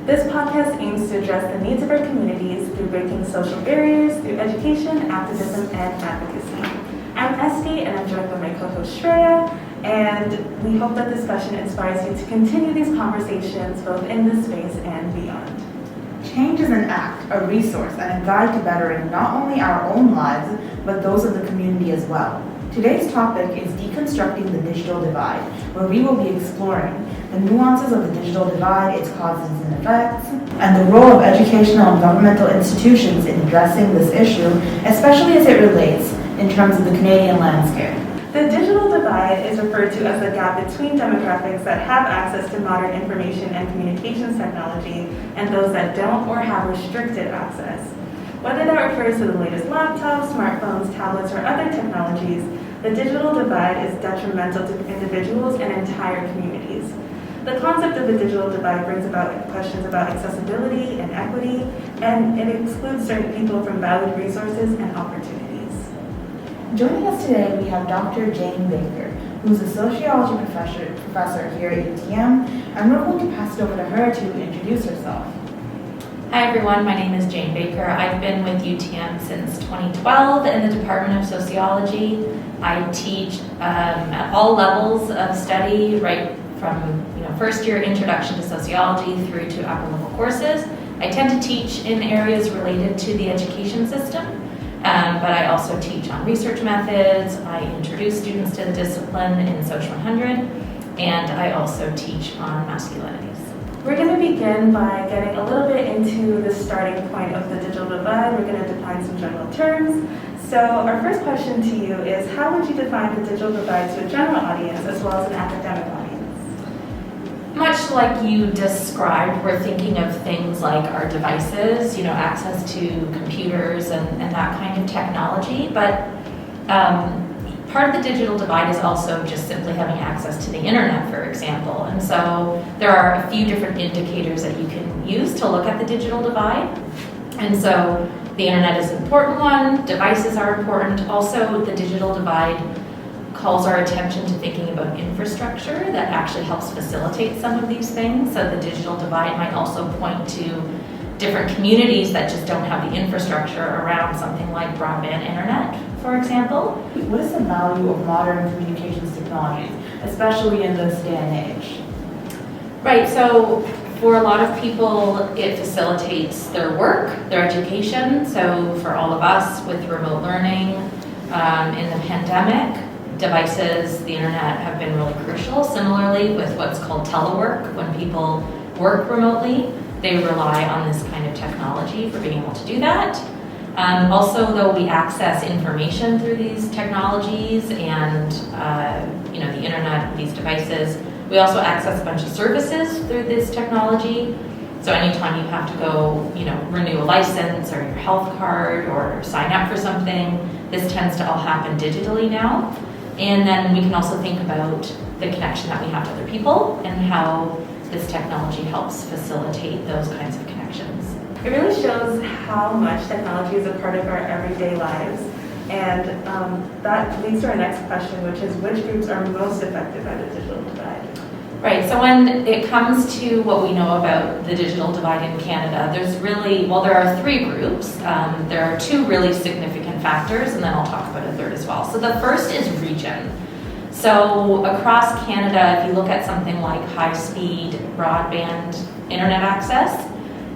This podcast aims to address the needs of our communities through breaking social barriers, through education, activism, and advocacy. I'm Esty, and I'm joined by my co-host Shreya, and we hope that discussion inspires you to continue these conversations both in this space and beyond. Change is an act, a resource, and a guide to bettering not only our own lives, but those of the community as well. Today's topic is Deconstructing the Digital Divide, where we will be exploring the nuances of the digital divide, its causes and effects, and the role of educational and governmental institutions in addressing this issue, especially as it relates in terms of the Canadian landscape. The digital divide is referred to as the gap between demographics that have access to modern information and communications technology and those that don't or have restricted access. Whether that refers to the latest laptops, smartphones, tablets, or other technologies, the digital divide is detrimental to individuals and entire communities. The concept of the digital divide brings about questions about accessibility and equity, and it excludes certain people from valued resources and opportunities. Joining us today, we have Dr. Jayne Baker, who's a sociology professor here at UTM, and we're going to pass it over to her to introduce herself. Hi everyone, my name is Jayne Baker. I've been with UTM since 2012 in the Department of Sociology. I teach at all levels of study, right from first year introduction to sociology through to upper level courses. I tend to teach in areas related to the education system, but I also teach on research methods. I introduce students to the discipline in Social 100, and I also teach on masculinities. We're going to begin by getting a little bit into the starting point of the digital divide. We're going to define some general terms. So our first question to you is, how would you define the digital divide to a general audience as well as an academic audience? Much like you described, we're thinking of things like our devices, access to computers and that kind of technology, but part of the digital divide is also just simply having access to the internet, for example. And so there are a few different indicators that you can use to look at the digital divide. And so the internet is an important one, devices are important. Also, the digital divide calls our attention to thinking about infrastructure that actually helps facilitate some of these things. So the digital divide might also point to different communities that just don't have the infrastructure around something like broadband internet, for example. What is the value of modern communications technologies, especially in this day and age? Right, so for a lot of people, it facilitates their work, their education. So for all of us with remote learning, in the pandemic, devices, the internet have been really crucial. Similarly with what's called telework, when people work remotely, they rely on this kind of technology for being able to do that. Also, though, we access information through these technologies and the internet, these devices. We also access a bunch of services through this technology. So anytime you have to go, renew a license or your health card or sign up for something, this tends to all happen digitally now. And then we can also think about the connection that we have to other people and how this technology helps facilitate those kinds of connections. It really shows how much technology is a part of our everyday lives. And that leads to our next question, which is, which groups are most affected by the digital divide? Right, so when it comes to what we know about the digital divide in Canada, there are three groups. There are two really significant factors, and then I'll talk about a third as well. So the first is region. So across Canada, if you look at something like high-speed broadband internet access,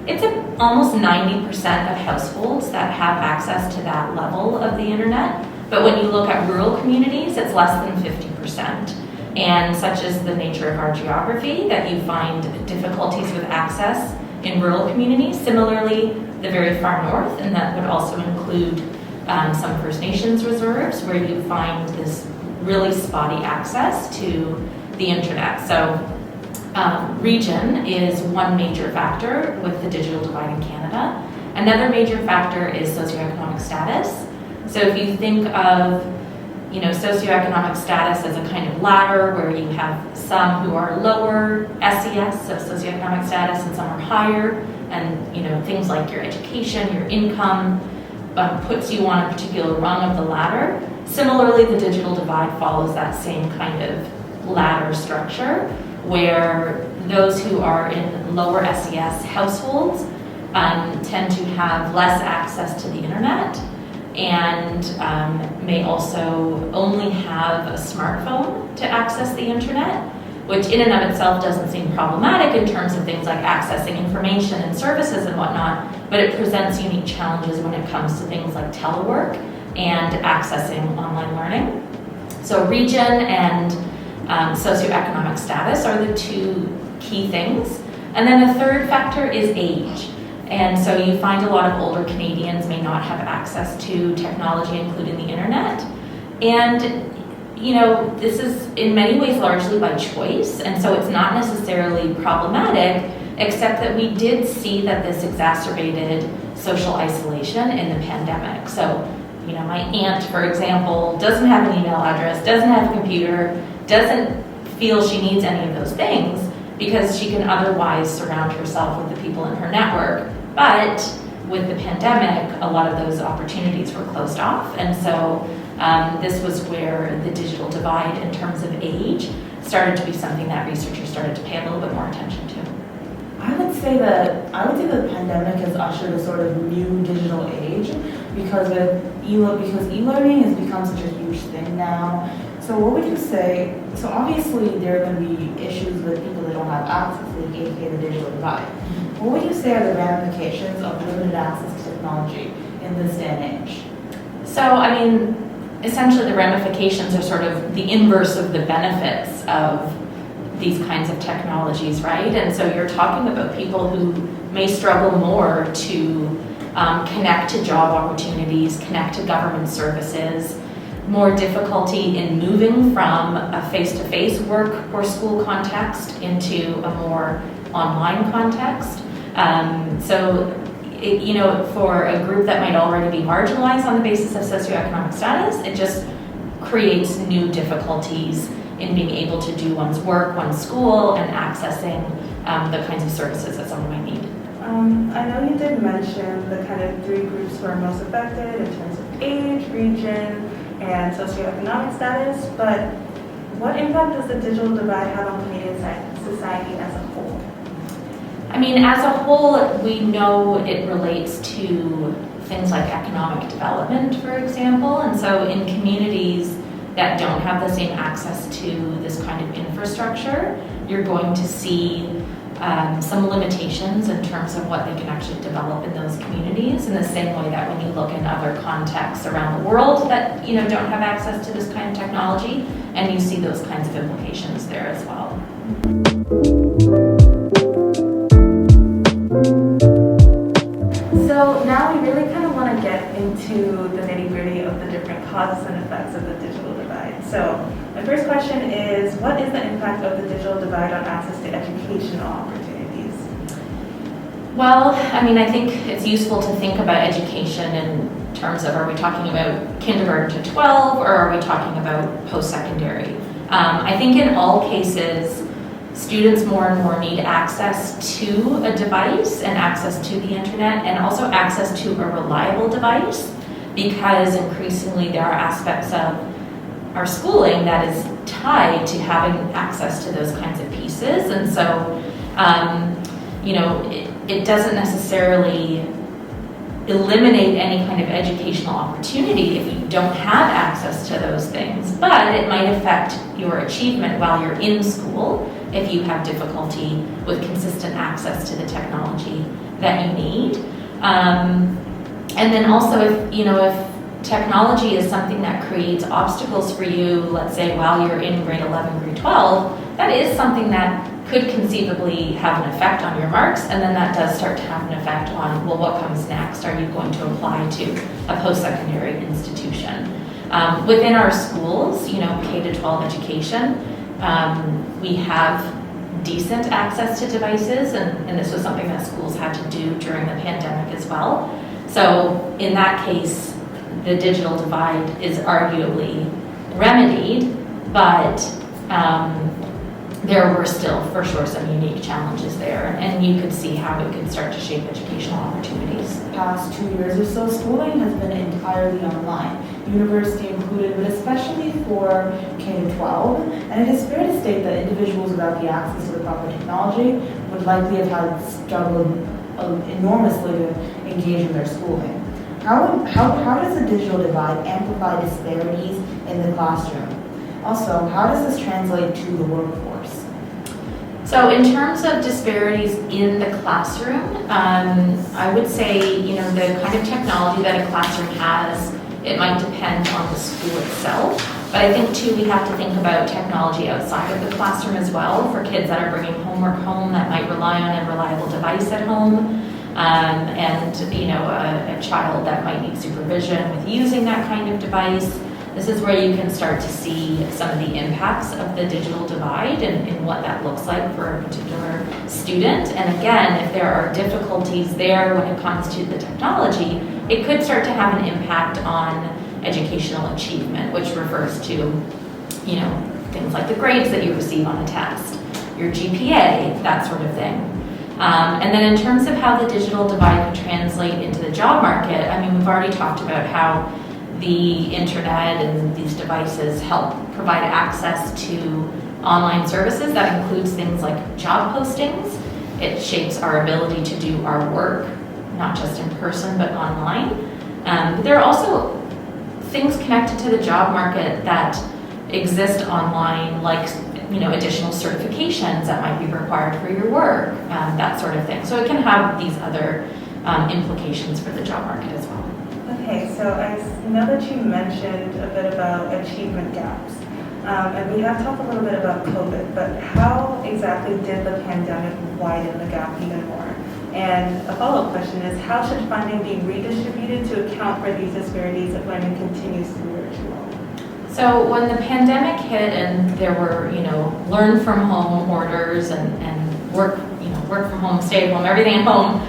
it's almost 90% of households that have access to that level of the internet. But when you look at rural communities, it's less than 50%. And such is the nature of our geography that you find difficulties with access in rural communities. Similarly, the very far north, and that would also include some First Nations reserves where you find this really spotty access to the internet. So region is one major factor with the digital divide in Canada. Another major factor is socioeconomic status. So if you think of socioeconomic status as a kind of ladder where you have some who are lower SES, so socioeconomic status, and some are higher, and things like your education, your income puts you on a particular rung of the ladder. Similarly, the digital divide follows that same kind of ladder structure where those who are in lower SES households tend to have less access to the internet and may also only have a smartphone to access the internet, which in and of itself doesn't seem problematic in terms of things like accessing information and services and whatnot, but it presents unique challenges when it comes to things like telework and accessing online learning. So region and socioeconomic status are the two key things. And then the third factor is age. And so you find a lot of older Canadians may not have access to technology, including the internet. And this is in many ways largely by choice, and so it's not necessarily problematic, except that we did see that this exacerbated social isolation in the pandemic. So, my aunt, for example, doesn't have an email address, doesn't have a computer, doesn't feel she needs any of those things because she can otherwise surround herself with the people in her network. But with the pandemic, a lot of those opportunities were closed off, and so this was where the digital divide in terms of age started to be something that researchers started to pay a little bit more attention to. I would say that the pandemic has ushered a sort of new digital age because e-learning has become such a huge thing now. So what would you say? So obviously there are going to be issues with people that don't have access, like aka the digital divide. What would you say are the ramifications of limited access to technology in this day and age? So, essentially the ramifications are sort of the inverse of the benefits of these kinds of technologies, right? And so you're talking about people who may struggle more to connect to job opportunities, connect to government services, more difficulty in moving from a face-to-face work or school context into a more online context. For a group that might already be marginalized on the basis of socioeconomic status, it just creates new difficulties in being able to do one's work, one's school, and accessing the kinds of services that someone might need. I know you did mention the kind of three groups who are most affected in terms of age, region, and socioeconomic status, but what impact does the digital divide have on Canadian society as a whole? As a whole, we know it relates to things like economic development, for example, and so in communities that don't have the same access to this kind of infrastructure, you're going to see some limitations in terms of what they can actually develop in those communities, in the same way that when you look in other contexts around the world that don't have access to this kind of technology, and you see those kinds of implications there as well. So now we really kind of want to get into the nitty-gritty of the different causes and effects of the digital divide. So my first question is, what is the impact of the digital divide on access to educational opportunities? Well, I think it's useful to think about education in terms of, are we talking about kindergarten to 12, or are we talking about post-secondary? I think in all cases, students more and more need access to a device and access to the internet, and also access to a reliable device, because increasingly there are aspects of our schooling that is tied to having access to those kinds of pieces. And so, it doesn't necessarily eliminate any kind of educational opportunity if you don't have access to those things, but it might affect your achievement while you're in school if you have difficulty with consistent access to the technology that you need. And then also if technology is something that creates obstacles for you, let's say while you're in grade 11, grade 12, that is something that could conceivably have an effect on your marks, and then that does start to have an effect on, well, what comes next? Are you going to apply to a post-secondary institution? Within our schools, K-12 education, we have decent access to devices, and this was something that schools had to do during the pandemic as well. So in that case, the digital divide is arguably remedied, but there were still, for sure, some unique challenges there, and you could see how it could start to shape educational opportunities. The past 2 years or so, schooling has been entirely online, university included, but especially for K-12, and it is fair to state that individuals without the access to the proper technology would likely have had struggled enormously to engage in their schooling. How does the digital divide amplify disparities in the classroom? Also, how does this translate to the workforce? So in terms of disparities in the classroom, I would say, the kind of technology that a classroom has, it might depend on the school itself. But I think too, we have to think about technology outside of the classroom as well. For kids that are bringing homework home that might rely on a reliable device at home, and a child that might need supervision with using that kind of device. This is where you can start to see some of the impacts of the digital divide and what that looks like for a particular student. And again, if there are difficulties there when it comes to the technology, it could start to have an impact on educational achievement, which refers to, things like the grades that you receive on a test, your GPA, that sort of thing. And then in terms of how the digital divide can translate into the job market, we've already talked about how the internet and these devices help provide access to online services. That includes things like job postings. It shapes our ability to do our work, not just in person, but online. But there are also things connected to the job market that exist online, like additional certifications that might be required for your work, that sort of thing. So it can have these other implications for the job market as well. Okay, so I know that you mentioned a bit about achievement gaps, and we have talked a little bit about COVID, but how exactly did the pandemic widen the gap even more? And a follow-up question is, how should funding be redistributed to account for these disparities if learning continues to be virtual? So when the pandemic hit and there were, learn from home orders and work from home, stay at home, everything at home,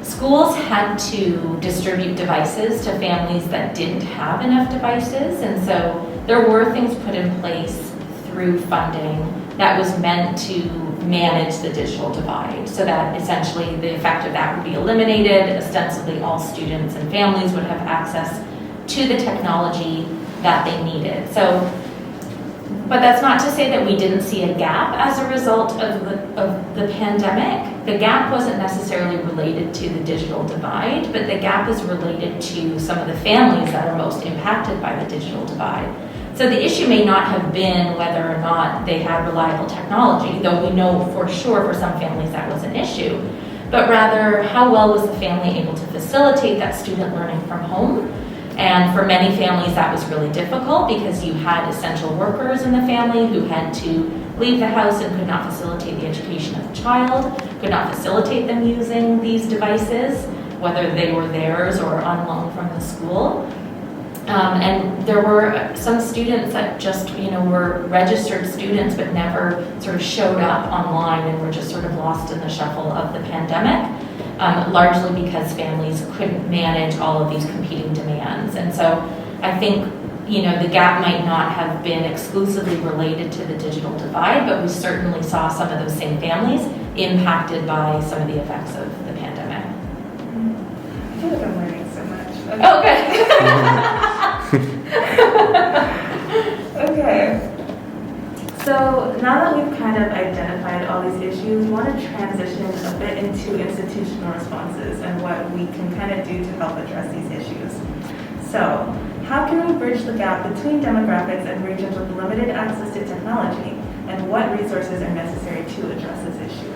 schools had to distribute devices to families that didn't have enough devices. And so there were things put in place through funding that was meant to manage the digital divide, so that essentially the effect of that would be eliminated. Ostensibly, all students and families would have access to the technology that they needed. But that's not to say that we didn't see a gap as a result of the pandemic. The gap wasn't necessarily related to the digital divide, but the gap is related to some of the families that are most impacted by the digital divide. So the issue may not have been whether or not they had reliable technology, though we know for sure for some families that was an issue, but rather how well was the family able to facilitate that student learning from home. And for many families that was really difficult because you had essential workers in the family who had to leave the house and could not facilitate the education of the child, could not facilitate them using these devices, whether they were theirs or on loan from the school. And there were some students that just, were registered students but never sort of showed up online and were just sort of lost in the shuffle of the pandemic. Largely because families couldn't manage all of these competing demands. And so I think, the gap might not have been exclusively related to the digital divide, but we certainly saw some of those same families impacted by some of the effects of the pandemic. I feel like I'm learning so much. Okay. Oh, good. Okay. So now that we've kind of identified all these issues, we want to transition a bit into institutional responses and what we can kind of do to help address these issues. So, how can we bridge the gap between demographics and regions with limited access to technology, and what resources are necessary to address this issue?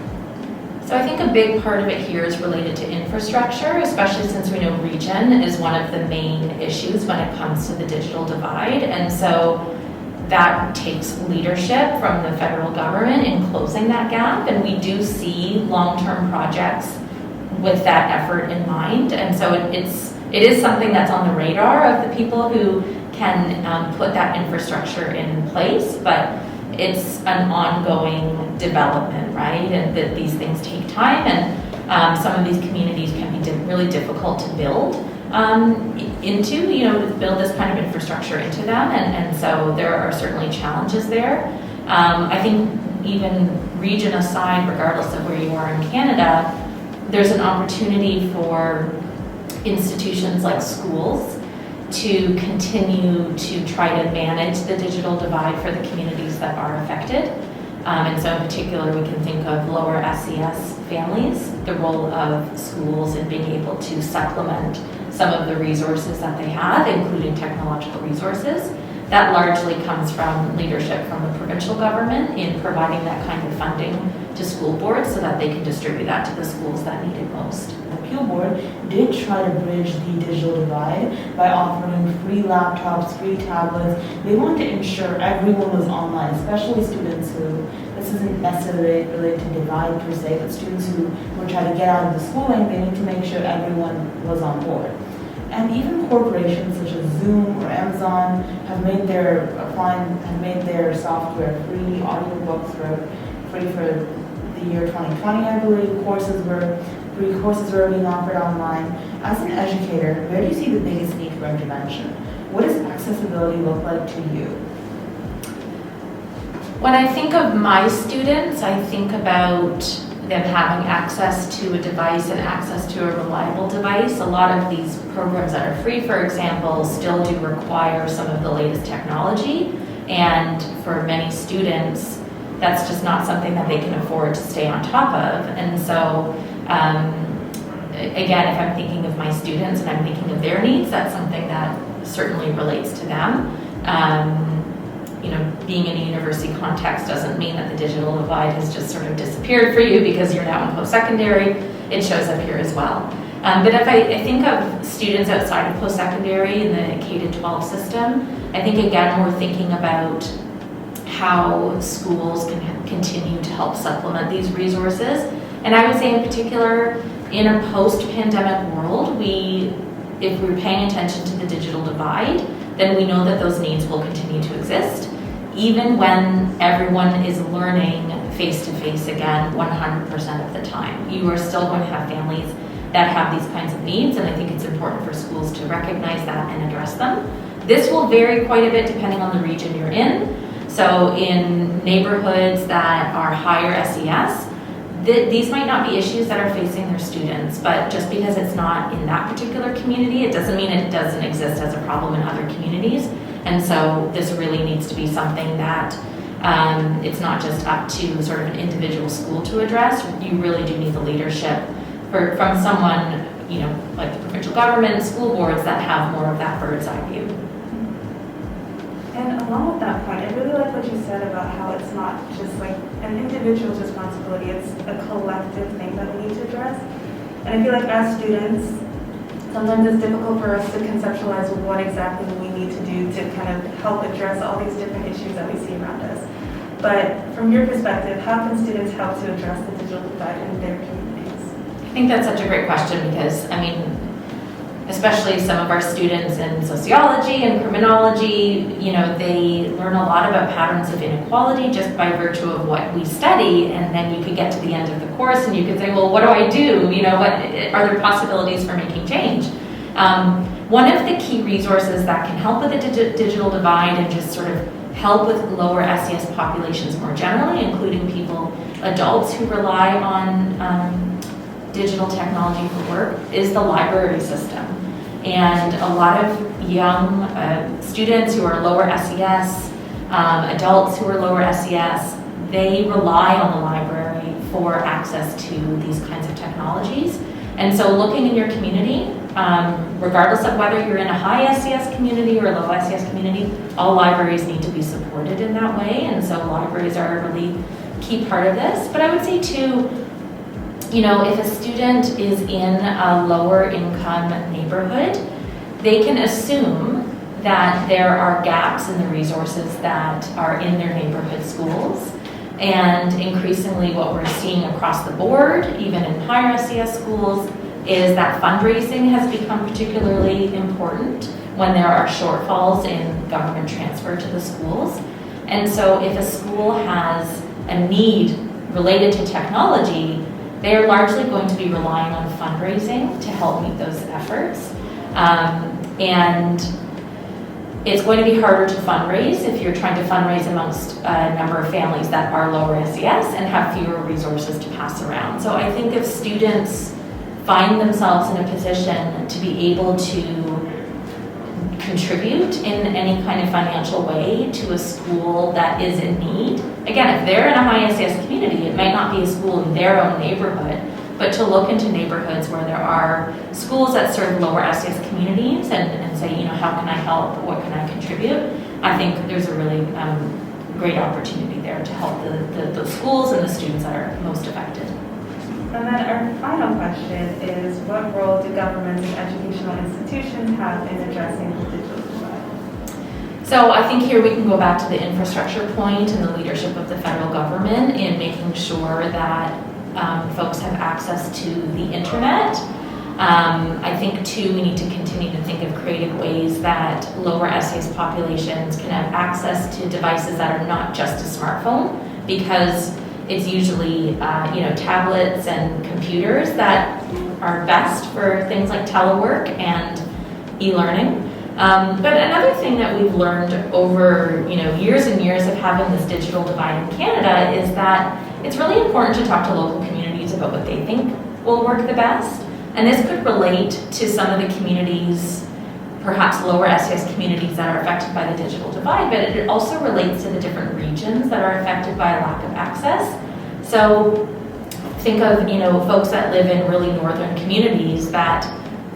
So I think a big part of it here is related to infrastructure, especially since we know region is one of the main issues when it comes to the digital divide. And so that takes leadership from the federal government in closing that gap, and we do see long-term projects with that effort in mind. And so it is something that's on the radar of the people who can put that infrastructure in place, but it's an ongoing development, right? And that these things take time, and some of these communities can be really difficult to build build this kind of infrastructure into them, and so there are certainly challenges there. I think even region aside, regardless of where you are in Canada, there's an opportunity for institutions like schools to continue to try to manage the digital divide for the communities that are affected. And so in particular, we can think of lower SES families, the role of schools in being able to supplement some of the resources that they have, including technological resources. That largely comes from leadership from the provincial government in providing that kind of funding to school boards so that they can distribute that to the schools that need it most. The Peel Board did try to bridge the digital divide by offering free laptops, free tablets. They wanted to ensure everyone was online, especially students who, this isn't necessarily related to divide per se, but students who were trying to get out of the schooling, they need to make sure everyone was on board. And even corporations such as Zoom or Amazon have made their software free, audiobooks were free for the year 2020, I believe. Free courses were being offered online. As an educator, where do you see the biggest need for intervention? What does accessibility look like to you? When I think of my students, I think about them having access to a device and access to a reliable device. A lot of these programs that are free, for example, still do require some of the latest technology. And for many students, that's just not something that they can afford to stay on top of. And so, again, if I'm thinking of my students and I'm thinking of their needs, that's something that certainly relates to them. Being in a university context doesn't mean that the digital divide has just sort of disappeared for you because you're now in post-secondary. It shows up here as well. But if I think of students outside of post-secondary in the K-12 system, I think again we're thinking about how schools can continue to help supplement these resources. And I would say in particular, in a post-pandemic world, if we're paying attention to the digital divide, then we know that those needs will continue to exist, even when everyone is learning face-to-face again 100% of the time. You are still going to have families that have these kinds of needs, and I think it's important for schools to recognize that and address them. This will vary quite a bit depending on the region you're in. So in neighborhoods that are higher SES, these might not be issues that are facing their students, but just because it's not in that particular community, it doesn't mean it doesn't exist as a problem in other communities. And so this really needs to be something that it's not just up to sort of an individual school to address. You really do need the leadership from someone, like the provincial government, school boards that have more of that bird's eye view. And along with that point, I really like what you said about how it's not just like an individual's responsibility, it's a collective thing that we need to address. And I feel like as students, sometimes it's difficult for us to conceptualize what exactly we need to do to kind of help address all these different issues that we see around us. But from your perspective, how can students help to address the digital divide in their communities? I think that's such a great question because, especially some of our students in sociology and criminology, they learn a lot about patterns of inequality just by virtue of what we study, and then you could get to the end of the course and you could say, well, what do I do? What are there possibilities for making change? One of the key resources that can help with the digital divide and just sort of help with lower SES populations more generally, including adults who rely on digital technology for work, is the library system. And a lot of young students who are lower SES, adults who are lower SES, they rely on the library for access to these kinds of technologies. And so looking in your community, regardless of whether you're in a high SES community or a low SES community, all libraries need to be supported in that way. And so libraries are a really key part of this. But I would say too, if a student is in a lower income neighborhood, they can assume that there are gaps in the resources that are in their neighborhood schools. And increasingly what we're seeing across the board, even in higher SES schools, is that fundraising has become particularly important when there are shortfalls in government transfer to the schools. And so if a school has a need related to technology, they are largely going to be relying on fundraising to help meet those efforts. And It's going to be harder to fundraise if you're trying to fundraise amongst a number of families that are lower SES and have fewer resources to pass around. So I think if students find themselves in a position to be able to contribute in any kind of financial way to a school that is in need, again, if they're in a high SES community, it might not be a school in their own neighborhood, but to look into neighborhoods where there are schools that serve lower SES communities and say, you know, how can I help? What can I contribute? I think there's a really great opportunity there to help the schools and the students that are most affected. And then our final question is, what role do governments and educational institutions have in addressing the digital divide? So I think here we can go back to the infrastructure point and the leadership of the federal government in making sure that folks have access to the internet. I think too, we need to continue to think of creative ways that lower SES populations can have access to devices that are not just a smartphone, because it's usually tablets and computers that are best for things like telework and e-learning. But another thing that we've learned over years and years of having this digital divide in Canada is that it's really important to talk to local communities about what they think will work the best. And this could relate to some of the communities, perhaps lower SES communities that are affected by the digital divide, but it also relates to the different regions that are affected by a lack of access. So think of folks that live in really northern communities that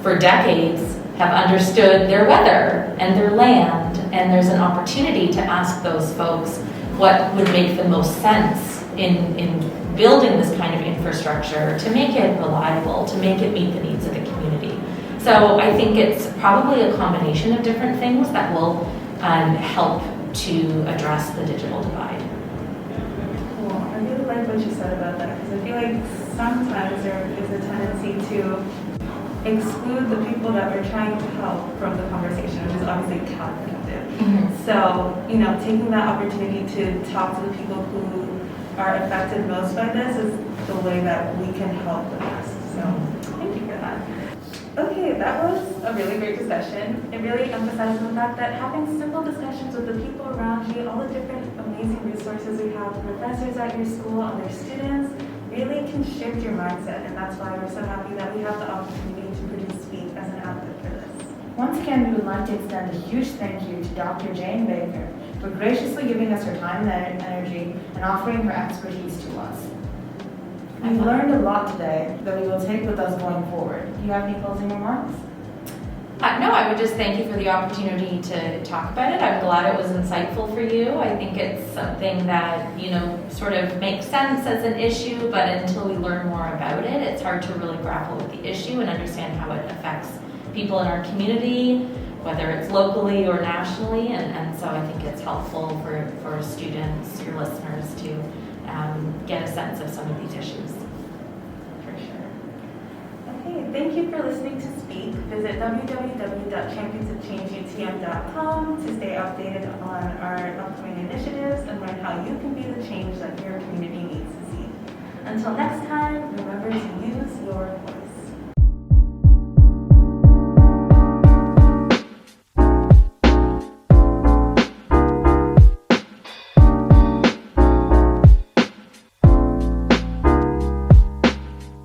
for decades have understood their weather and their land, and there's an opportunity to ask those folks what would make the most sense in building this kind of infrastructure to make it reliable, to make it meet the needs of the community. So I think it's probably a combination of different things that will help to address the digital divide. Cool. I really like what you said about that, because I feel like sometimes there is a tendency to exclude the people that we're trying to help from the conversation, which is obviously counterproductive. Mm-hmm. So, taking that opportunity to talk to the people who are affected most by this is the way that we can help the best. So, thank you for that. Okay, that was a really great discussion. It really emphasized the fact that having simple discussions with the people around you, all the different amazing resources we have, professors at your school, other students, really can shift your mindset, and that's why we're so happy that we have the opportunity to produce Speak as an outlet for this. Once again, we would like to extend a huge thank you to Dr. Jayne Baker for graciously giving us her time and energy and offering her expertise to us. We've learned a lot today that we will take with us going forward. Do you have any closing remarks? No, I would just thank you for the opportunity to talk about it. I'm glad it was insightful for you. I think it's something that, sort of makes sense as an issue, but until we learn more about it, it's hard to really grapple with the issue and understand how it affects people in our community, whether it's locally or nationally. And so I think it's helpful for students, your listeners, to get a sense of some of these issues. For sure. Okay, thank you for listening to Speak. Visit www.championsofchangeutm.com to stay updated on our upcoming initiatives and learn how you can be the change that your community needs to see. Until next time, remember to use your voice.